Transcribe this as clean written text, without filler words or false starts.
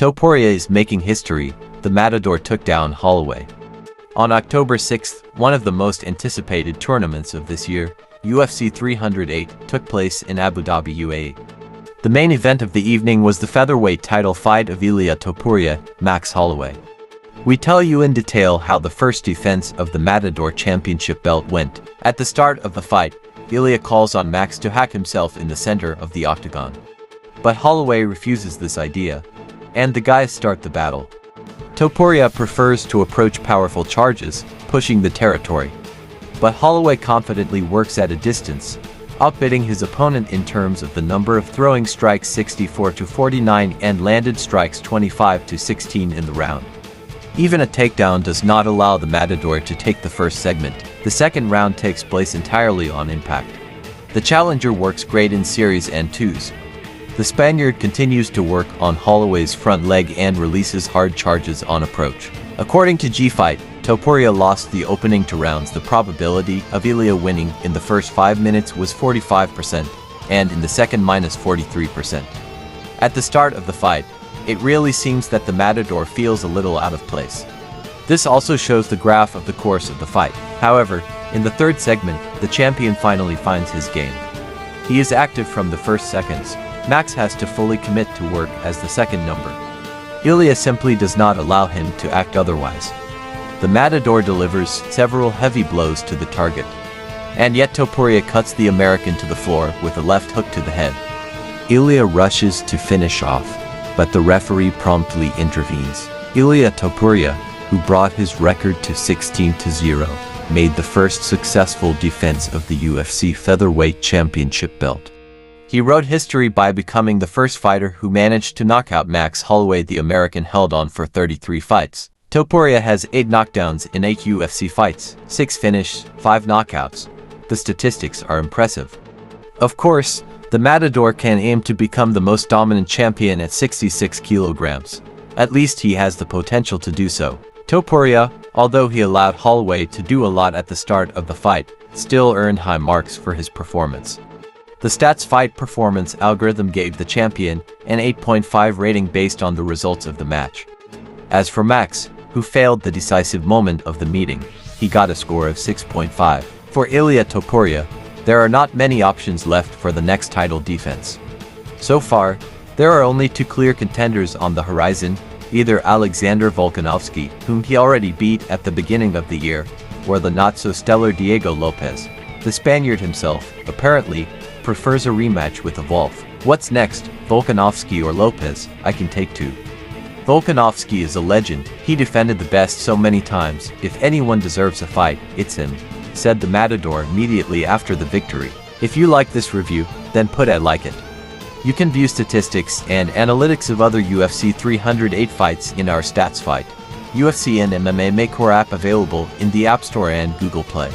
Topuria is making history. The Matador took down Holloway. On October 6th, one of the most anticipated tournaments of this year, UFC 308, took place in Abu Dhabi, UAE. The main event of the evening was the featherweight title fight of Ilia Topuria, Max Holloway. We tell you in detail how the first defense of the Matador championship belt went. At the start of the fight, Ilia calls on Max to hack himself in the center of the octagon. But Holloway refuses this idea, and the guys start the battle. Topuria prefers to approach powerful charges, pushing the territory. But Holloway confidently works at a distance, outbidding his opponent in terms of the number of throwing strikes 64-49 and landed strikes 25-16 in the round. Even a takedown does not allow the Matador to take the first segment. The second round takes place entirely on impact. The challenger works great in series and twos. The Spaniard continues to work on Holloway's front leg and releases hard charges on approach. According to G-Fight, Topuria lost the opening 2 rounds. The probability of Ilia winning in the first 5 minutes was 45%, and in the second -43%. At the start of the fight, it really seems that the Matador feels a little out of place. This also shows the graph of the course of the fight. However, in the third segment, the champion finally finds his game. He is active from the first seconds. Max has to fully commit to work as the second number. Ilia simply does not allow him to act otherwise. The Matador delivers several heavy blows to the target. And yet Topuria cuts the American to the floor with a left hook to the head. Ilia rushes to finish off, but the referee promptly intervenes. Ilia Topuria, who brought his record to 16-0, made the first successful defense of the UFC featherweight championship belt. He wrote history by becoming the first fighter who managed to knock out Max Holloway. The American held on for 33 fights. Topuria has 8 knockdowns in 8 UFC fights, 6 finishes, 5 knockouts. The statistics are impressive. Of course, the Matador can aim to become the most dominant champion at 66 kilograms. At least he has the potential to do so. Topuria, although he allowed Holloway to do a lot at the start of the fight, still earned high marks for his performance. The Stats Fight Performance algorithm gave the champion an 8.5 rating based on the results of the match. As for Max, who failed the decisive moment of the meeting, he got a score of 6.5. For Ilia Topuria, there are not many options left for the next title defense. So far, there are only 2 clear contenders on the horizon, either Alexander Volkanovski, whom he already beat at the beginning of the year, or the not-so-stellar Diego Lopez. The Spaniard himself, apparently, prefers a rematch with Evolve. What's next, Volkanovski or Lopez? I can take 2. Volkanovski is a legend. He defended the best so many times. If anyone deserves a fight, it's him, said the Matador immediately after the victory. If you like this review, then put a like it. You can view statistics and analytics of other UFC 308 fights in our Stats Fight UFC and MMA Maker app available in the App Store and Google Play.